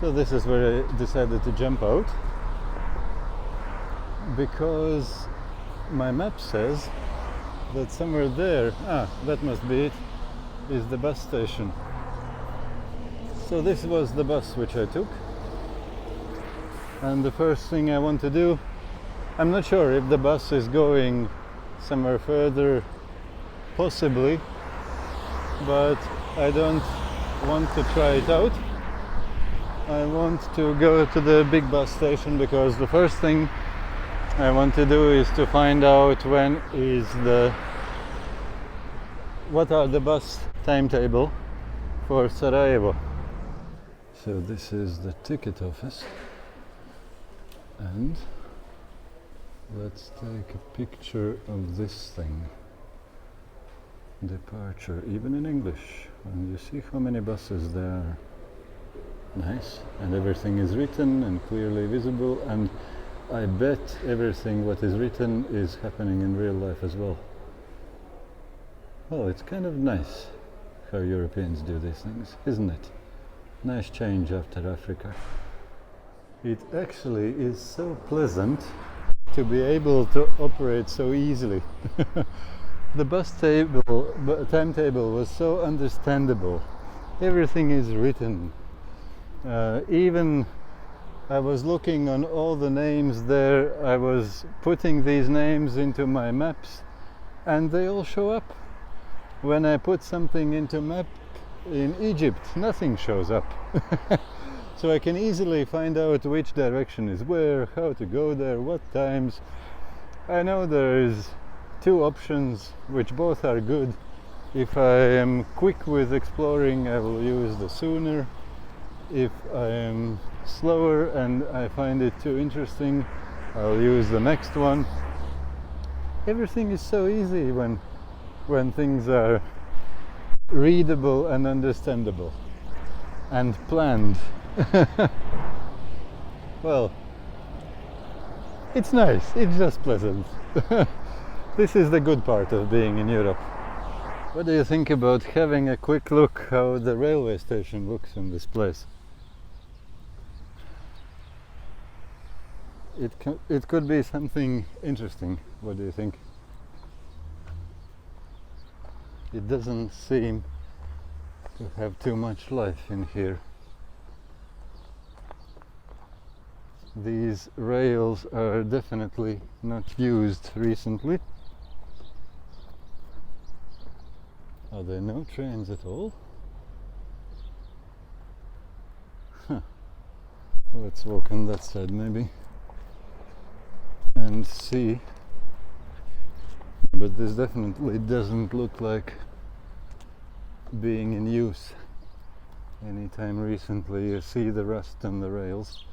So this is where I decided to jump out, because my map says that somewhere there, that must be it, is the bus station. So this was the bus which I took, and the first thing I want to do, I'm not sure if the bus is going somewhere further, possibly, but I don't want to try it out. I want to go to the big bus station, because the first thing I want to do is to find out what are the bus timetable for Sarajevo. So this is the ticket office, and let's take a picture of this thing. Departure, even in English, and you see how many buses there are. Nice, and everything is written and clearly visible, and I bet everything what is written is happening in real life as well. Well, it's kind of nice how Europeans do these things, isn't it? Nice change after Africa. It actually is so pleasant to be able to operate so easily. The timetable was so understandable. Everything is written. Even I was looking on all the names there, I was putting these names into my maps, and they all show up. When I put something into map in Egypt, nothing shows up. So I can easily find out which direction is where, how to go there, what times. I know there is 2 options which both are good. If I am quick with exploring, I will use the sooner. If I am slower and I find it too interesting, I'll use the next one. Everything is so easy when things are readable and understandable and planned. Well, it's nice, it's just pleasant. This is the good part of being in Europe. What do you think about having a quick look how the railway station looks in this place? It could be something interesting. What do you think? It doesn't seem to have too much life in here. These rails are definitely not used recently. Are there no trains at all? Huh. Let's walk on that side maybe and see. But this definitely doesn't look like being in use anytime recently. You see the rust on the rails.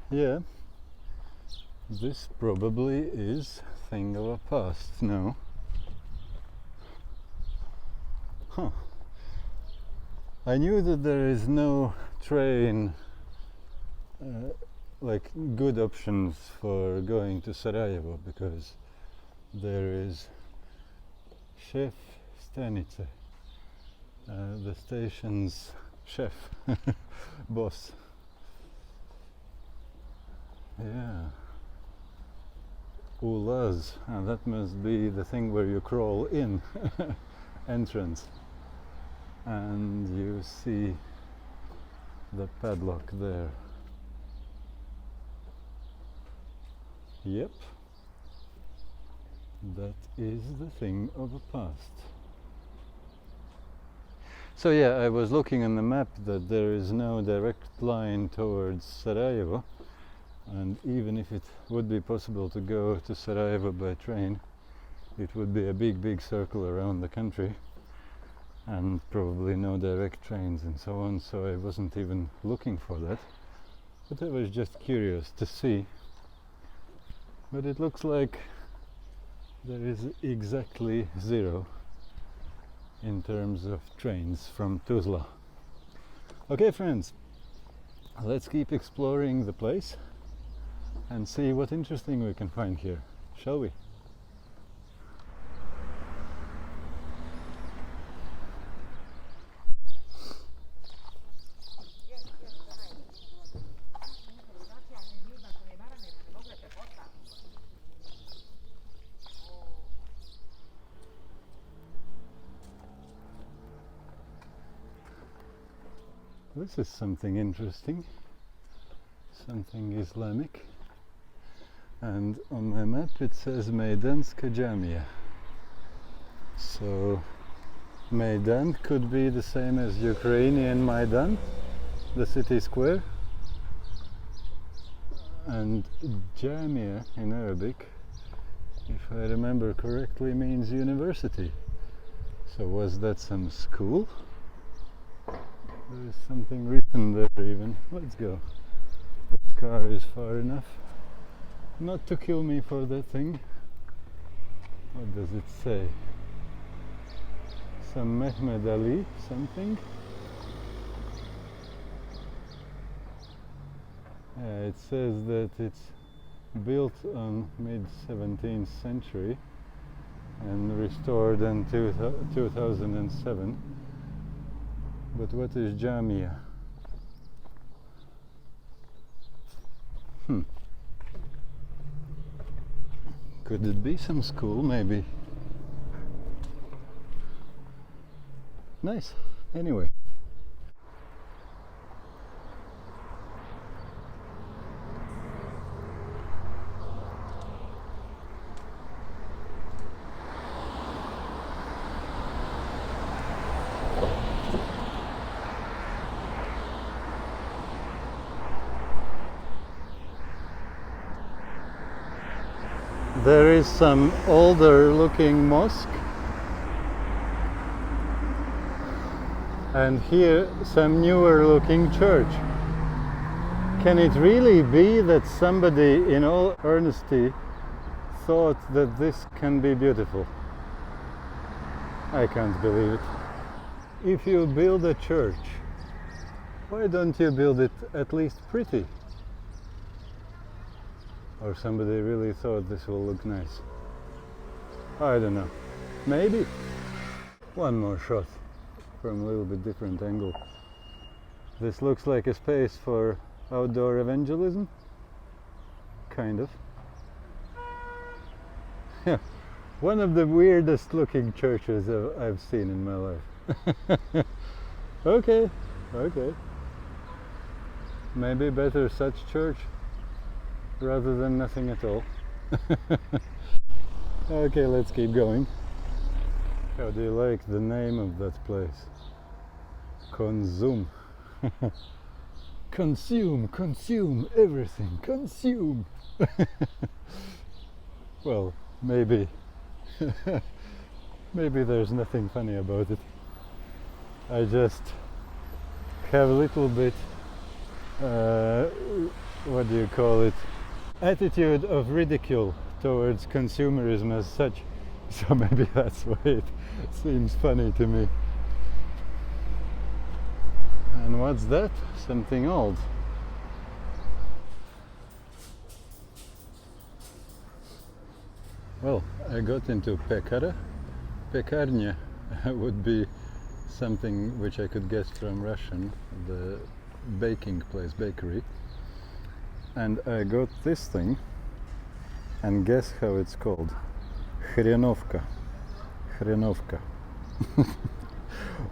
Yeah, this probably is a thing of a past now. Huh. I knew that there is no train, like good options for going to Sarajevo, because there is Chef Stanice, the station's chef, boss. Yeah. Ulaz, that must be the thing where you crawl in. Entrance. And you see the padlock there. Yep. That is the thing of the past. So yeah, I was looking on the map that there is no direct line towards Sarajevo. And even if it would be possible to go to Sarajevo by train, it would be a big circle around the country, and probably no direct trains and so on, so I wasn't even looking for that. But I was just curious to see. But it looks like there is exactly 0 in terms of trains from Tuzla. Okay friends, let's keep exploring the place and see what interesting we can find here, shall we? This is something interesting, something Islamic, and on my map it says Meydanska Jamia. So Meydan could be the same as Ukrainian Maidan, the city square, and Jamia in Arabic, if I remember correctly, means university. So was that some school? There is something written there even. Let's go. The car is far enough not to kill me for that thing. What does it say? Some Mehmed Ali something? Yeah, it says that it's built on mid-17th century and restored in 2007. But what is Jamia? Could it be some school, maybe? Nice. Anyway. There is some older looking mosque, and here some newer looking church. Can it really be that somebody in all earnesty thought that this can be beautiful? I can't believe it. If you build a church, why don't you build it at least pretty? Or somebody really thought this will look nice. I don't know. Maybe. One more shot from a little bit different angle. This looks like a space for outdoor evangelism. Kind of. Yeah. One of the weirdest looking churches I've seen in my life. Okay. Maybe better such church rather than nothing at all. Okay, let's keep going. How do you like the name of that place? Consume. Consume everything, consume. Well, maybe there's nothing funny about it. I just have a little bit what do you call it, attitude of ridicule towards consumerism as such, so maybe that's why it seems funny to me. And what's that? Something old. Well, I got into pekara. Pekarnia would be something which I could guess from Russian, the baking place, bakery. And I got this thing, and guess how it's called? Hrenovka.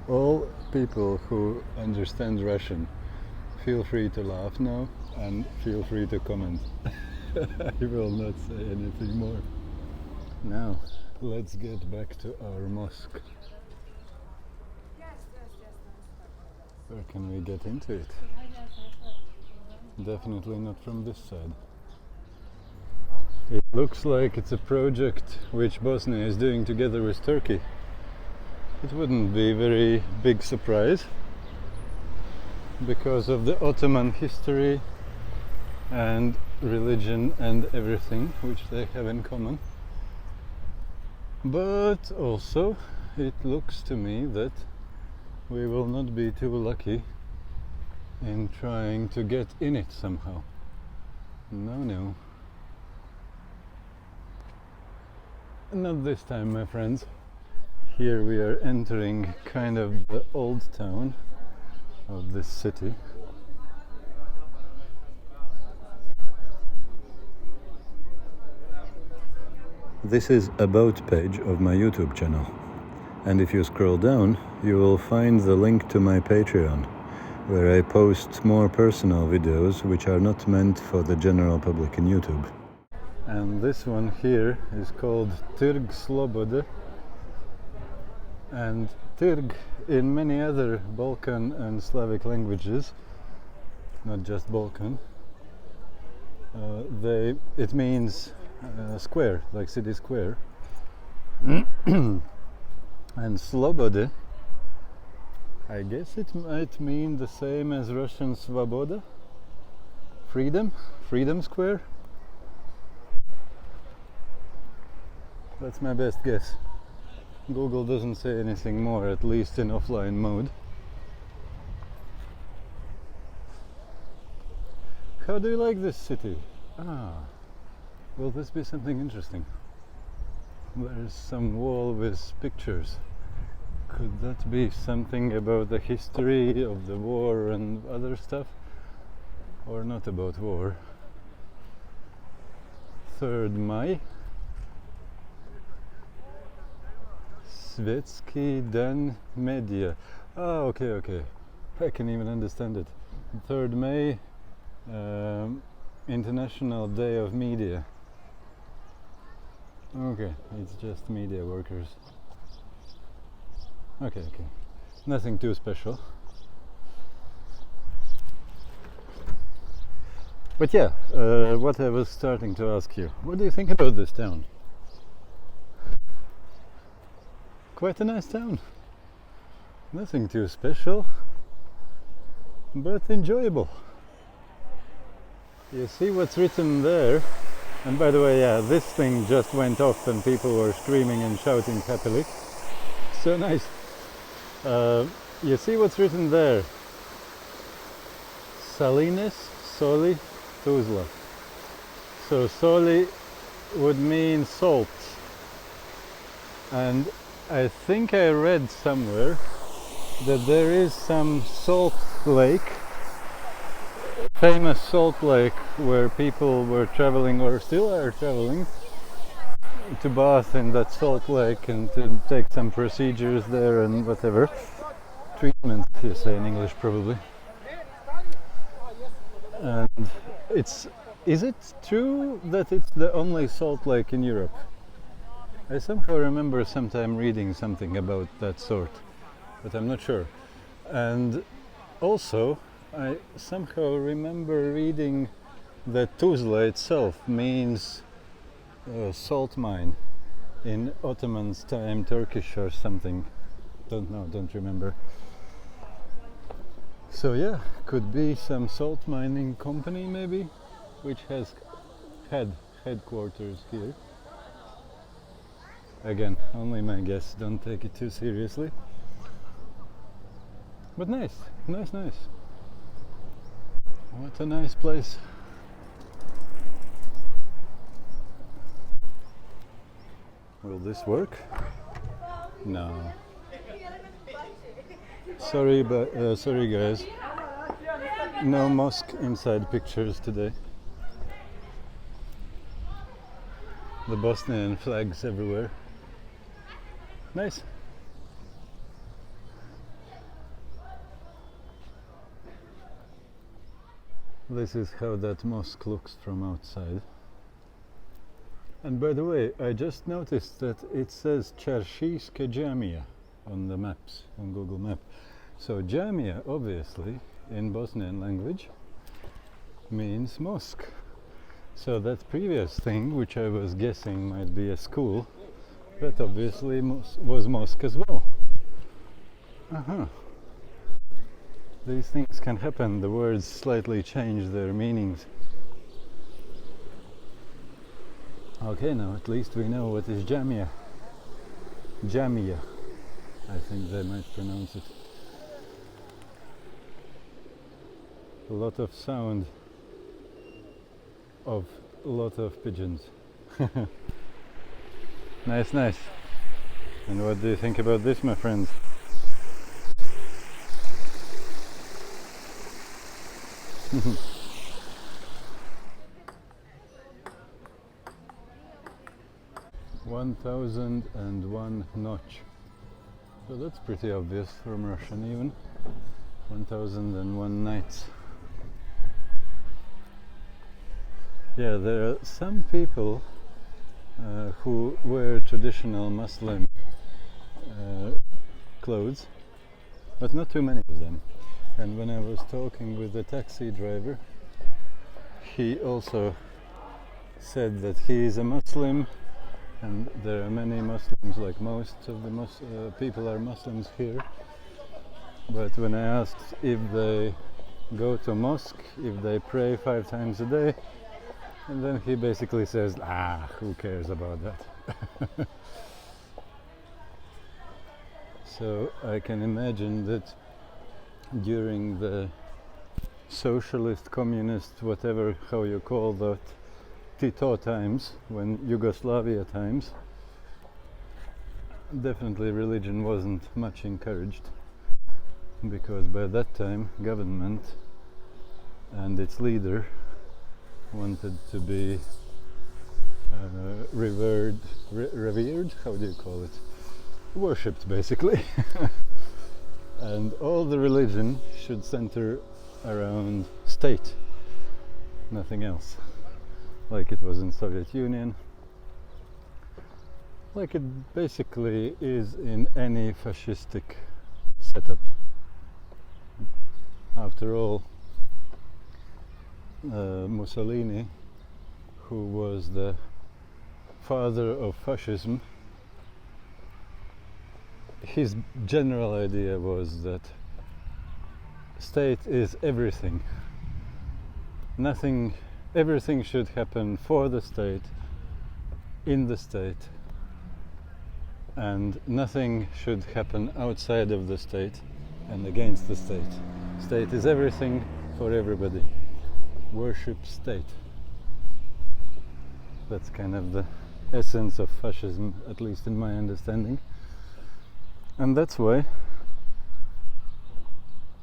All people who understand Russian, feel free to laugh now and feel free to comment. I will not say anything more. Now, let's get back to our mosque. Where can we get into it? Definitely not from this side. It looks like it's a project which Bosnia is doing together with Turkey. It wouldn't be a very big surprise because of the Ottoman history and religion and everything which they have in common. But also it looks to me that we will not be too lucky in trying to get in it somehow. No. Not this time, my friends. Here we are entering kind of the old town of this city. This is about page of my YouTube channel. And if you scroll down, you will find the link to my Patreon. where I post more personal videos which are not meant for the general public in YouTube. And this one here is called Trg Slobode, and Trg in many other Balkan and Slavic languages, not just Balkan, it means square, like city square. And Slobode, I guess it might mean the same as Russian Svoboda, freedom square. That's my best guess. Google doesn't say anything more, at least in offline mode. How do you like this city? Will this be something interesting? There's some wall with pictures. Could that be something about the history of the war and other stuff? Or not about war? 3rd May. Svetski Dan Media. Okay. I can even understand it. 3rd May, International Day of Media. Okay, it's just media workers. Okay. Nothing too special. But yeah, what I was starting to ask you, what do you think about this town? Quite a nice town. Nothing too special, but enjoyable. You see what's written there? And by the way, yeah, this thing just went off and people were screaming and shouting happily. So nice. You see what's written there? Salines, Soli, Tuzla. So Soli would mean salt. And I think I read somewhere that there is some salt lake, famous salt lake, where people were traveling or still are traveling to bath in that salt lake and to take some procedures there and whatever. Treatment, you say in English probably. And is it true that it's the only salt lake in Europe? I somehow remember sometime reading something about that sort, but I'm not sure. And also, I somehow remember reading that Tuzla itself means salt mine in Ottoman's time, Turkish or something. Don't know, don't remember. So yeah, could be some salt mining company maybe, which has had headquarters here. Again, only my guess, don't take it too seriously. But nice. What a nice place. Will this work? No. Sorry guys. No mosque inside pictures today. The Bosnian flags everywhere. Nice. This is how that mosque looks from outside. And by the way, I just noticed that it says Čaršijska Džamija on the maps, on Google Map. So Džamija, obviously, in Bosnian language, means mosque. So that previous thing, which I was guessing might be a school, that obviously was mosque as well. These things can happen, the words slightly change their meanings. Okay, now at least we know what is Džamija. Džamija, I think they might pronounce it. A lot of sound of a lot of pigeons. Nice. And what do you think about this, my friends? "1001 notch." So that's pretty obvious from Russian even. 1001 Nights. Yeah, there are some people who wear traditional Muslim clothes, but not too many of them. And when I was talking with the taxi driver, he also said that he is a Muslim, and there are many Muslims, like most of the people are Muslims here. But when I asked if they go to mosque, if they pray 5 times a day, and then he basically says, who cares about that? So I can imagine that during the socialist, communist, whatever, how you call that, Tito times, when Yugoslavia times, definitely religion wasn't much encouraged, because by that time government and its leader wanted to be revered, how do you call it? Worshipped, basically. And all the religion should center around state, nothing else, like it was in Soviet Union, like it basically is in any fascistic setup. After all, Mussolini, who was the father of fascism, his general idea was that state is everything. Everything should happen for the state, in the state, and nothing should happen outside of the state and against the state. State is everything for everybody. Worship state. That's kind of the essence of fascism, at least in my understanding. And that's why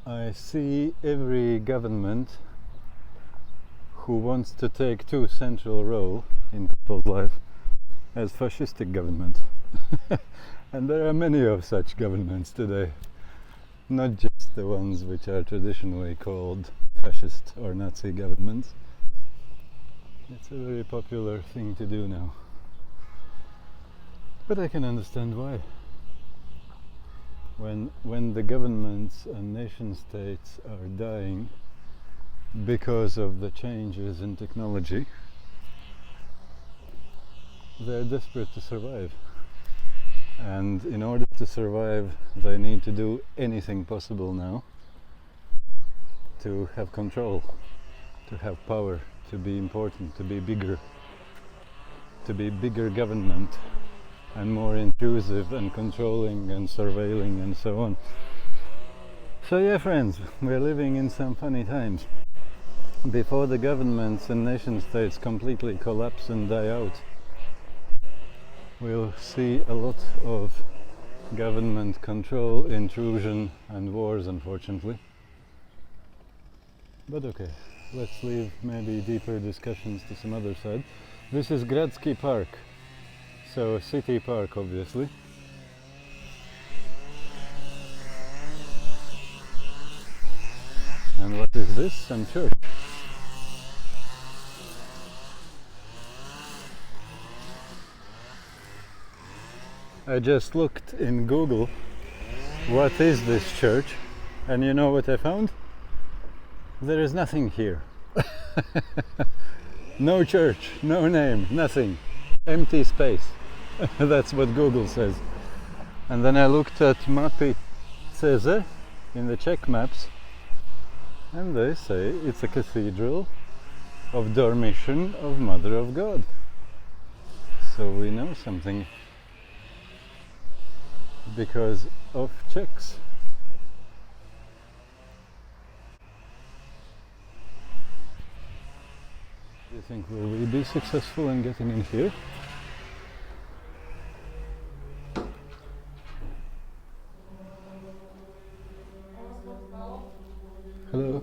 I see every government who wants to take too central role in people's life as fascistic government. And there are many of such governments today, not just the ones which are traditionally called fascist or Nazi governments. It's a very popular thing to do now. But I can understand why. When the governments and nation states are dying because of the changes in technology, they're desperate to survive. And in order to survive, they need to do anything possible now to have control, to have power, to be important, to be bigger government, and more intrusive and controlling and surveilling and so on. So yeah, friends, we're living in some funny times. Before the governments and nation states completely collapse and die out, we'll see a lot of government control, intrusion and wars, unfortunately. But okay, let's leave maybe deeper discussions to some other side. This is Gradsky Park. So, city park, obviously. And what is this? Some church. I just looked in Google, what is this church? And you know what I found? There is nothing here. No church, no name, nothing. Empty space. That's what Google says. And then I looked at Mapy CZ in the Czech maps, and they say it's a cathedral of Dormition of Mother of God. So we know something because of Czechs. Do you think will we be successful in getting in here? Hello.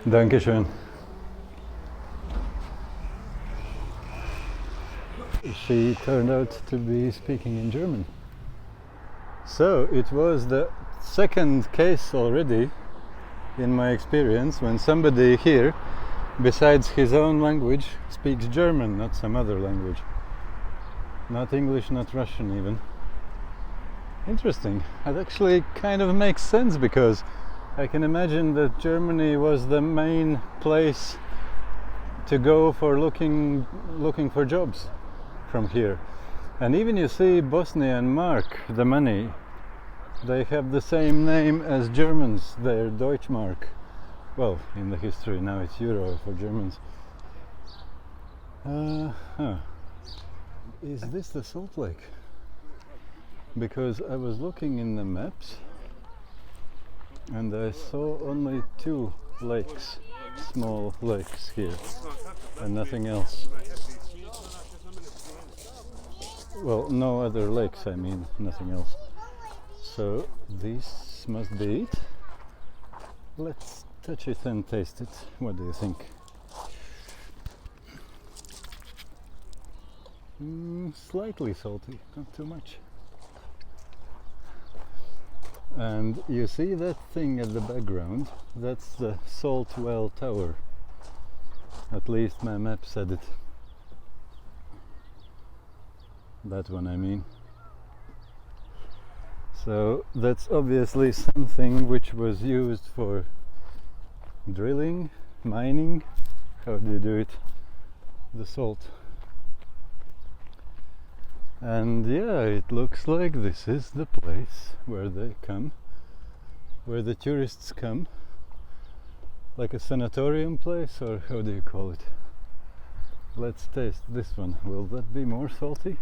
Dankeschön. She turned out to be speaking in German. So it was the second case already, in my experience, when somebody here, besides his own language, speaks German, not some other language. Not English, not Russian even. Interesting. It actually kind of makes sense, because I can imagine that Germany was the main place to go for looking for jobs from here. And even you see Bosnian mark, the money, they have the same name as Germans, their Deutschmark. Well, in the history now it's Euro for Germans. Is this the Saltlake? Because I was looking in the maps and I saw only 2 lakes, small lakes here, and nothing else. Well, no other lakes, I mean, nothing else. So this must be it. Let's touch it and taste it. What do you think? Slightly salty, not too much. And you see that thing at the background? That's the Salt Well Tower. At least my map said it. That one, I mean. So that's obviously something which was used for drilling, mining. How do you do it? The salt. And yeah, it looks like this is the place where they come, where the tourists come, like a sanatorium place, or how do you call it? Let's taste this one. Will that be more salty?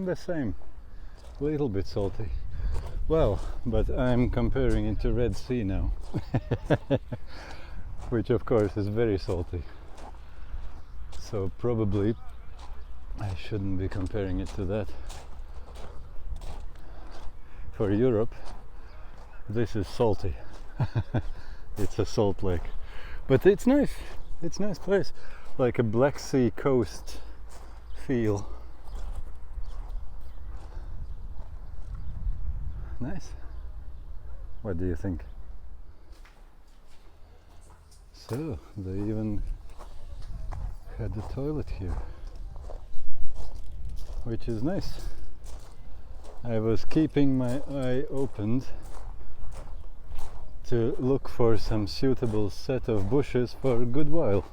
The same, a little bit salty. Well, but I'm comparing it to Red Sea now, which of course is very salty. So probably I shouldn't be comparing it to that. For Europe, this is salty. It's a salt lake, but it's nice. It's a nice place, like a Black Sea coast feel. Nice. What do you think? So they even had a toilet here, which is nice. I was keeping my eye opened to look for some suitable set of bushes for a good while.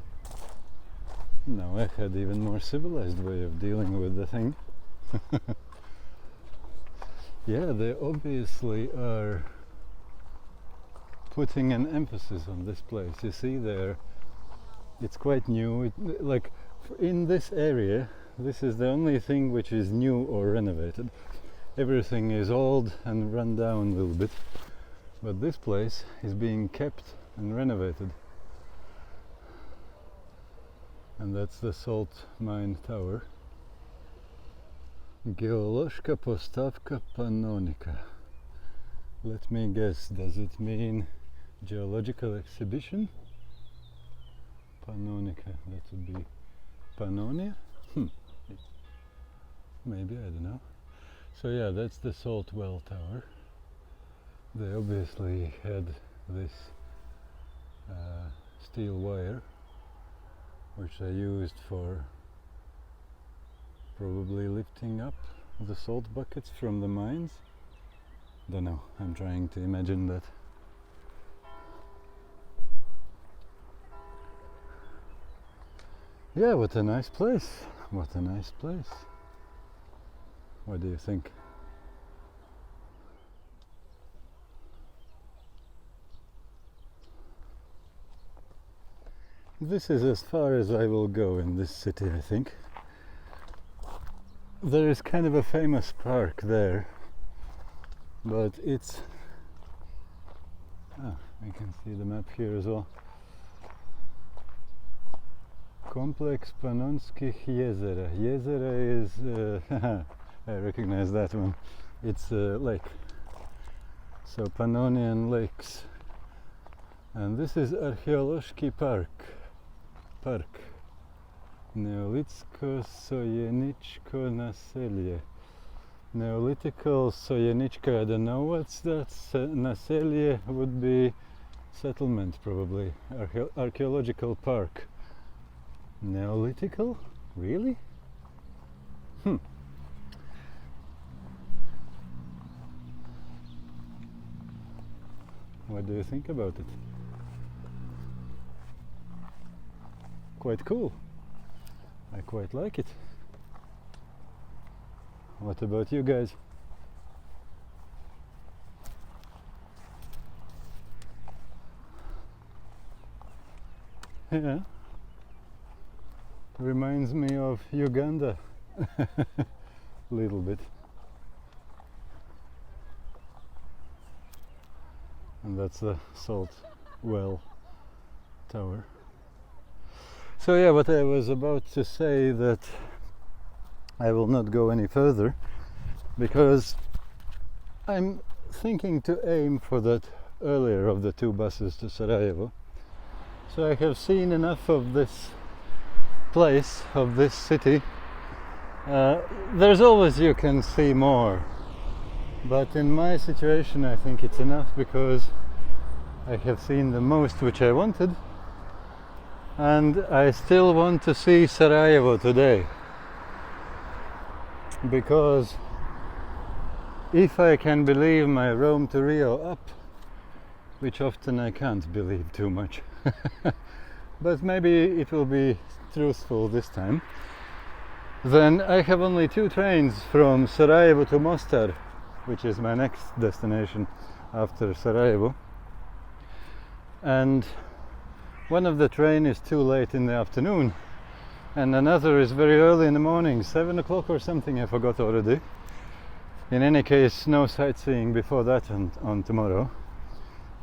Now I had even more civilized way of dealing with the thing. Yeah, they obviously are putting an emphasis on this place. You see there, it's quite new. Like in this area, this is the only thing which is new or renovated. Everything is old and run down a little bit. But this place is being kept and renovated. And that's the Salt Mine Tower. Geološka postavka Panonika. Let me guess, does it mean geological exhibition? Panonika, that would be Pannonia? Maybe, I don't know. So yeah, that's the Salt Well Tower. They obviously had this steel wire, which they used for probably lifting up the salt buckets from the mines. Don't know, I'm trying to imagine that. Yeah, what a nice place. What a nice place. What do you think? This is as far as I will go in this city, I think. There is kind of a famous park there, but it's... we can see the map here as well. Complex Panonskih jezera. Jezera is, I recognize that one. It's a lake. So Pannonian lakes. And this is Archeološki park. Neolitsko Sojeničko naselje. Neolithical Sojenička, I don't know what's that. Naselje would be settlement probably. Archaeological park. Neolithical? Really? What do you think about it? Quite cool. I quite like it. What about you guys? Yeah. Reminds me of Uganda. A little bit. And that's the salt well tower. So yeah, what I was about to say, that I will not go any further because I'm thinking to aim for that earlier of the 2 buses to Sarajevo. So I have seen enough of this place, of this city. There's always you can see more, but in my situation I think it's enough because I have seen the most which I wanted, and I still want to see Sarajevo today, because if I can believe my Rome to Rio up, which often I can't believe too much, but maybe it will be truthful this time, then I have only 2 trains from Sarajevo to Mostar, which is my next destination after Sarajevo. And one of the train is too late in the afternoon, and another is very early in the morning, 7 o'clock or something, I forgot already. In any case, no sightseeing before that on tomorrow,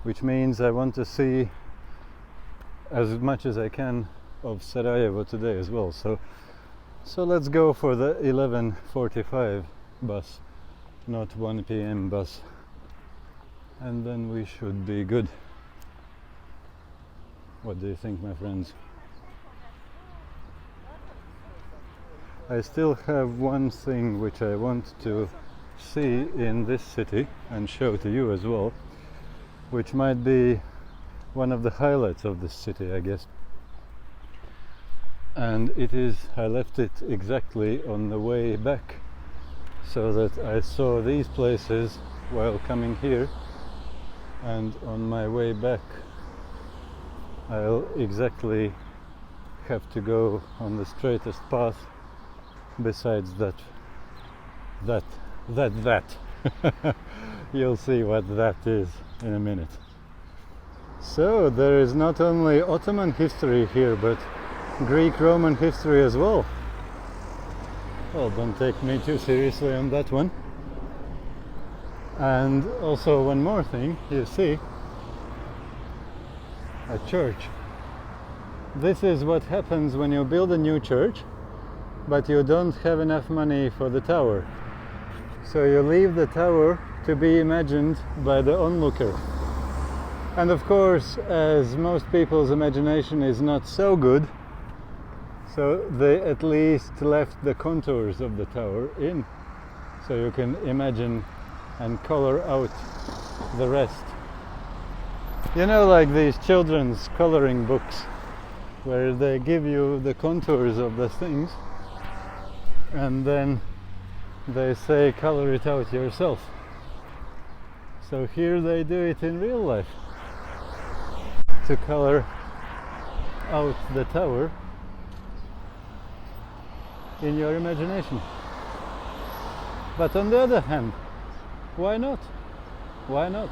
which means I want to see as much as I can of Sarajevo today as well. So let's go for the 11:45 bus, not 1 p.m. bus, and then we should be good. What do you think, my friends? I still have one thing which I want to see in this city and show to you as well, which might be one of the highlights of this city, I guess. And it is, I left it exactly on the way back, so that I saw these places while coming here, and on my way back I'll exactly have to go on the straightest path besides that. You'll see what that is in a minute. So there is not only Ottoman history here, but Greek-Roman history as well. Well, don't take me too seriously on that one. And also one more thing, you see, a church. This is what happens when you build a new church, but you don't have enough money for the tower. So you leave the tower to be imagined by the onlooker. And of course, as most people's imagination is not so good, so they at least left the contours of the tower in, so you can imagine and color out the rest. You know, like these children's coloring books, where they give you the contours of the things, and then they say color it out yourself. So here they do it in real life, to color out the tower in your imagination. But on the other hand, why not? Why not?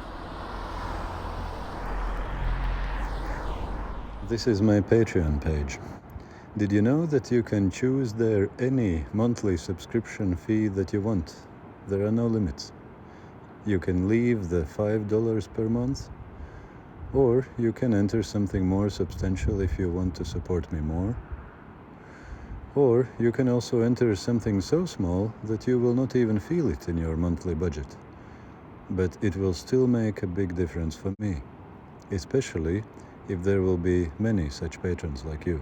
This is my Patreon page. Did you know that you can choose there any monthly subscription fee that you want? There are no limits. You can leave the $5 per month, or you can enter something more substantial if you want to support me more. Or you can also enter something so small that you will not even feel it in your monthly budget. But it will still make a big difference for me, especially if there will be many such patrons like you.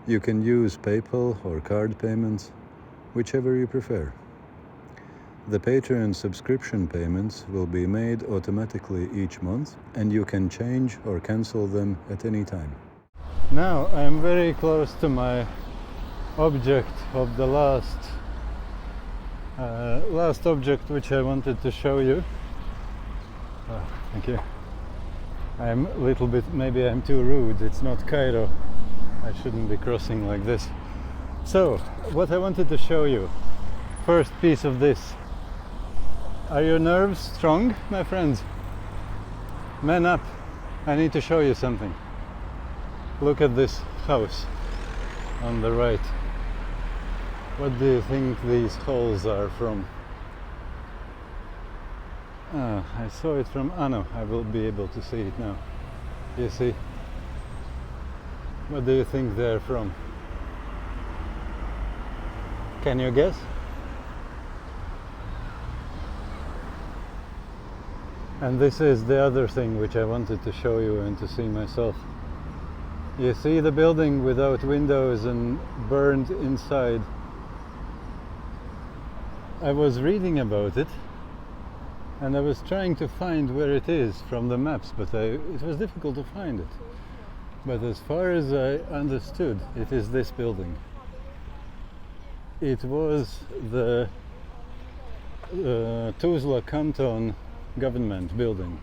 You can use PayPal or card payments, whichever you prefer. The Patreon subscription payments will be made automatically each month, and you can change or cancel them at any time. Now I am very close to my object of the last object which I wanted to show you. Thank you. I'm a little bit, maybe I'm too rude, it's not Cairo. I shouldn't be crossing like this. So, what I wanted to show you, first piece of this. Are your nerves strong, my friends? Man up, I need to show you something. Look at this house on the right. What do you think these holes are from? I saw it from Ano. I will be able to see it now. You see? What do you think they're from? Can you guess? And this is the other thing which I wanted to show you and to see myself. You see the building without windows and burned inside. I was reading about it and I was trying to find where it is from the maps, but it was difficult to find it. But as far as I understood, it is this building. It was the Tuzla canton government building.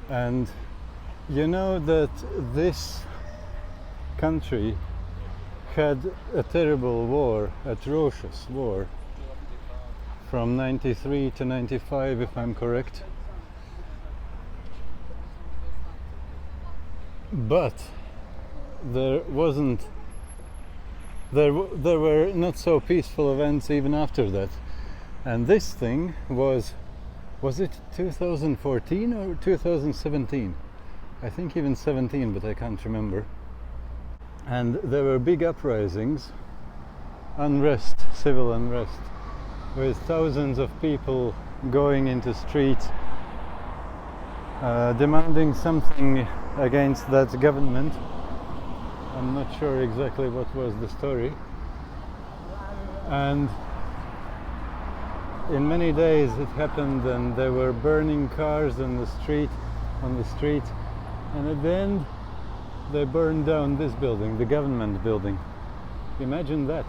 And you know that this country had a terrible war, atrocious war, from 93 to 95, if I'm correct. But there were not so peaceful events even after that. And this thing was it 2014 or 2017? I think even 17, but I can't remember. And there were big uprisings, unrest, civil unrest, with thousands of people going into streets demanding something against that government. I'm not sure exactly what was the story. And in many days it happened, and they were burning cars on the street, and at the end they burned down this building, the government building. Imagine that.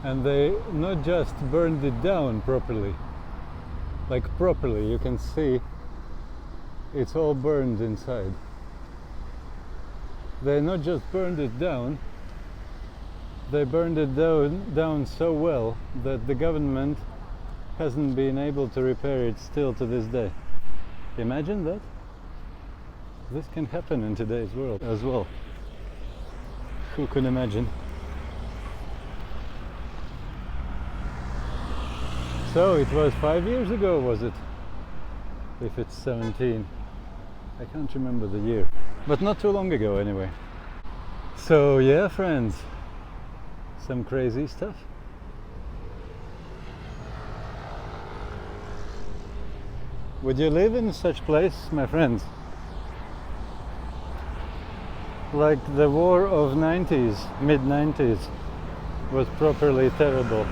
And they not just burned it down properly, like properly, you can see it's all burned inside. They not just burned it down, they burned it down so well that the government hasn't been able to repair it still to this day. Imagine that. This can happen in today's world as well. Who could imagine? So it was 5 years ago, was it? If it's 17. I can't remember the year. But not too long ago anyway. So yeah, friends. Some crazy stuff. Would you live in such place, my friends? Like the war of 90s, mid-90s, was properly terrible,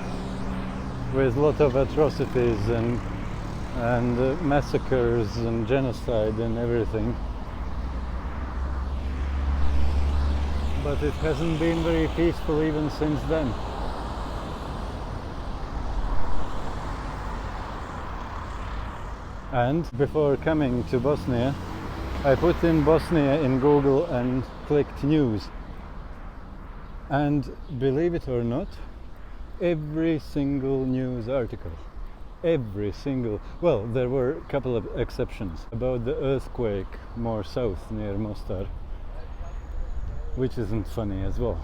with a lot of atrocities and massacres and genocide and everything. But it hasn't been very peaceful even since then. And before coming to Bosnia, I put in Bosnia in Google and clicked news. And believe it or not, every single news article, well, there were a couple of exceptions about the earthquake more south near Mostar, which isn't funny as well.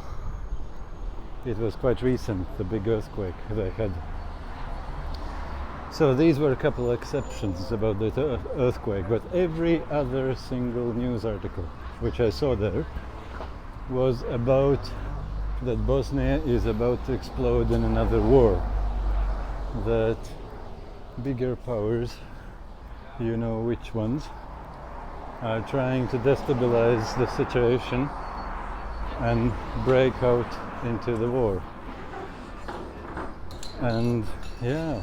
It was quite recent, the big earthquake they had. So these were a couple of exceptions about the earthquake, but every other single news article which I saw there was about that Bosnia is about to explode in another war, that bigger powers, you know which ones, are trying to destabilize the situation and break out into the war. And yeah,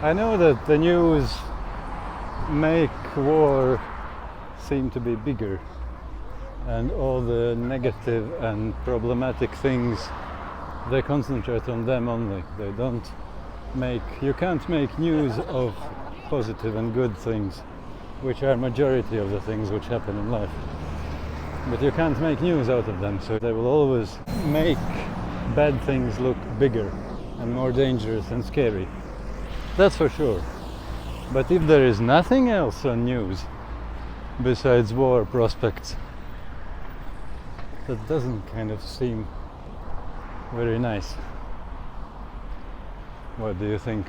I know that the news make war seem to be bigger, and all the negative and problematic things, they concentrate on them only. They don't make, you can't make news of positive and good things, which are majority of the things which happen in life. But you can't make news out of them, so they will always make bad things look bigger and more dangerous and scary. That's for sure. But if there is nothing else on news besides war prospects, that doesn't kind of seem very nice. What do you think?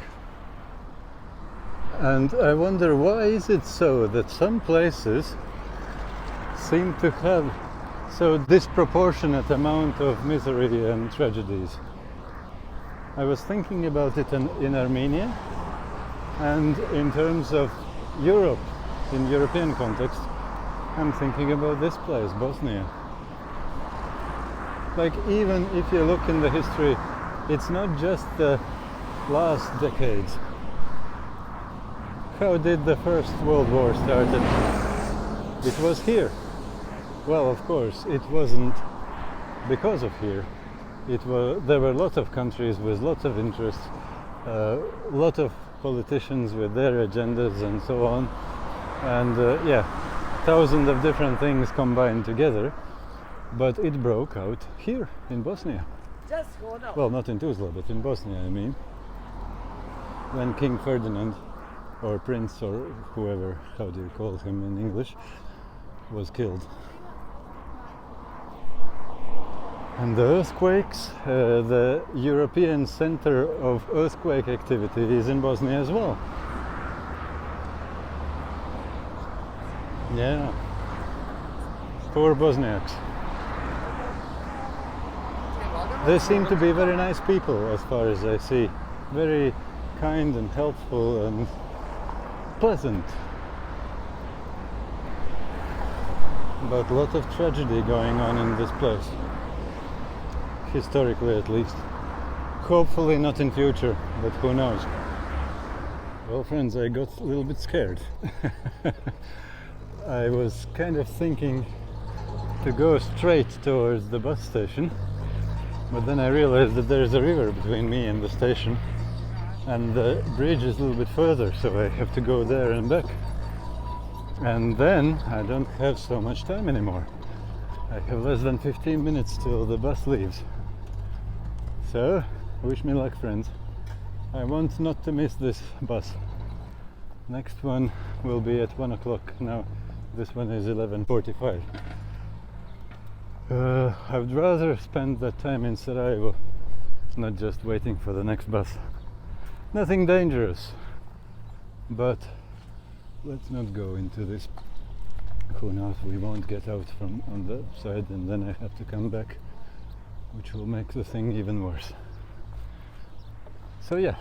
And I wonder, why is it so that some places seem to have so disproportionate amount of misery and tragedies? I was thinking about it in Armenia, and in terms of Europe, in European context, I'm thinking about this place, Bosnia. Like, even if you look in the history, it's not just the last decades. How did the First World War started? It was here. Well, of course, it wasn't because of here. There were lots of countries with lots of interests, lot of politicians with their agendas and so on, and yeah, thousands of different things combined together. But it broke out here in Bosnia. Well, not in Tuzla, but in Bosnia, I mean. When King Ferdinand, or Prince, or whoever, how do you call him in English, was killed. And the earthquakes, the European center of earthquake activity is in Bosnia as well. Yeah. Poor Bosniaks. They seem to be very nice people as far as I see. Very kind and helpful and pleasant. But a lot of tragedy going on in this place. Historically at least. Hopefully not in future, but who knows. Well, friends, I got a little bit scared. I was kind of thinking to go straight towards the bus station, but then I realized that there's a river between me and the station, and the bridge is a little bit further, so I have to go there and back. And then I don't have so much time anymore. I have less than 15 minutes till the bus leaves. So, wish me luck, friends. I want not to miss this bus. Next one will be at 1 o'clock. Now, this one is 11:45. I would rather spend that time in Sarajevo, not just waiting for the next bus. Nothing dangerous, but let's not go into this. Who knows, we won't get out from on the side, and then I have to come back, which will make the thing even worse. So yeah,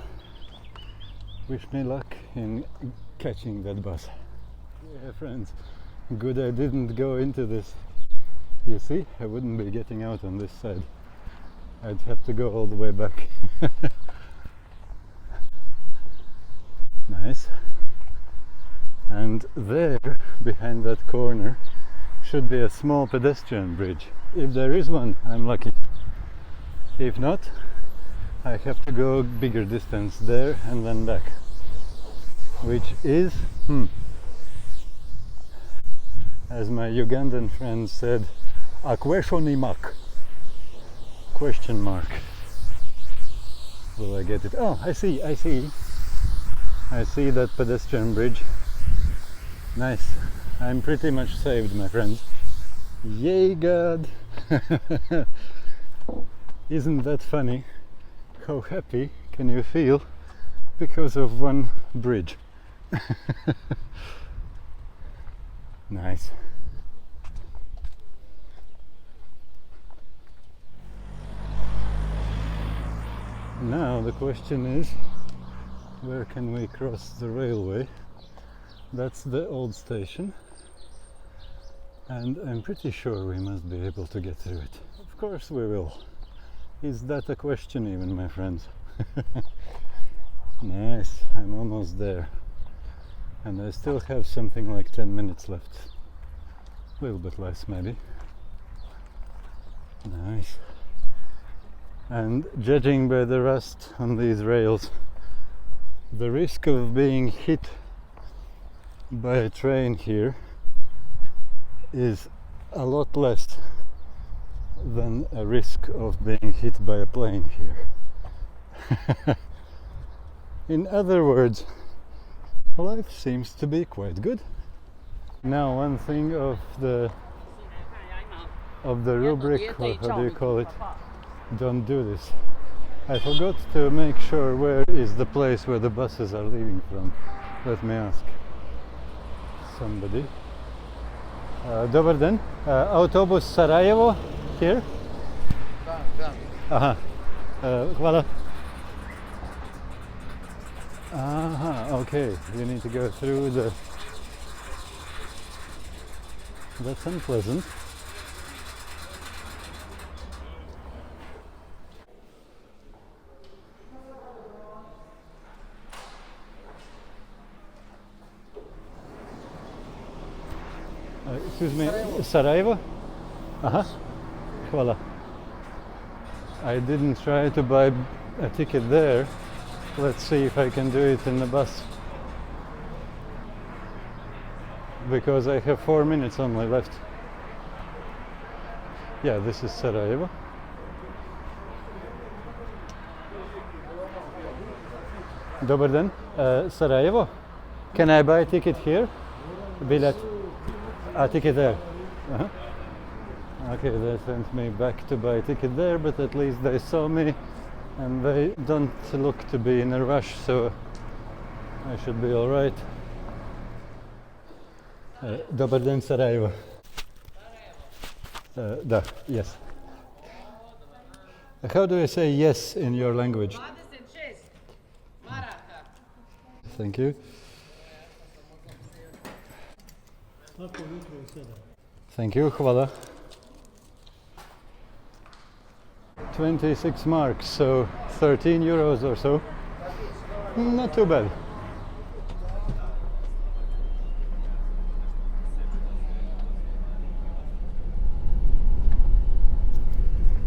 wish me luck in catching that bus. Yeah, friends, good I didn't go into this. You see, I wouldn't be getting out on this side. I'd have to go all the way back. Nice. And there, behind that corner, should be a small pedestrian bridge. If there is one, I'm lucky. If not, I have to go a bigger distance there and then back. Which is, as my Ugandan friend said, a question mark. Question mark. Will I get it? Oh, I see. I see that pedestrian bridge. Nice. I'm pretty much saved, my friends. Yay, God! Isn't that funny? How happy can you feel because of one bridge? Nice. Now the question is, where can we cross the railway? That's the old station, and I'm pretty sure we must be able to get through it. Of course we will. Is that a question even, my friends? Nice, I'm almost there. And I still have something like 10 minutes left. A little bit less maybe. Nice. And judging by the rust on these rails, the risk of being hit by a train here is a lot less than a risk of being hit by a plane here. In other words, life seems to be quite good. Now, one thing of the rubric, or how do you call it, don't do this. I forgot to make sure where is the place where the buses are leaving from. Let me ask somebody. Dobar den, autobus Sarajevo here? Aha, hvala. Aha, okay, you need to go through the... That's unpleasant. Excuse me, Sarajevo? Aha, hvala. I didn't try to buy a ticket there. Let's see if I can do it in the bus. Because I have 4 minutes only left. Yeah, this is Sarajevo. Dobar den, Sarajevo. Can I buy a ticket here? Bilet. A ticket there. Uh-huh. Okay, they sent me back to buy a ticket there, but at least they saw me and they don't look to be in a rush, so I should be all right. Dobar den, Sarajevo. Da, yes. How do I say yes in your language? 26 maraka. Thank you. Thank you, hvala. 26 marks, so 13 euros or so. Not too bad.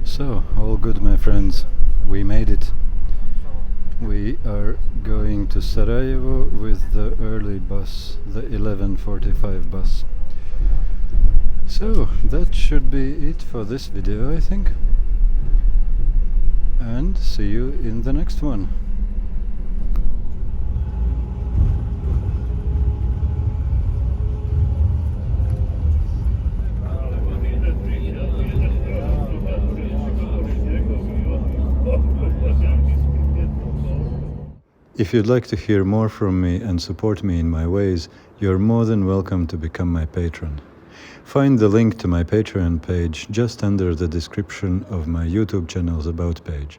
So, all good, my friends. We made it. We are going to Sarajevo with the early bus, the 11:45 bus. So, that should be it for this video, I think. And see you in the next one. If you'd like to hear more from me and support me in my ways, you're more than welcome to become my patron. Find the link to my Patreon page just under the description of my YouTube channel's About page.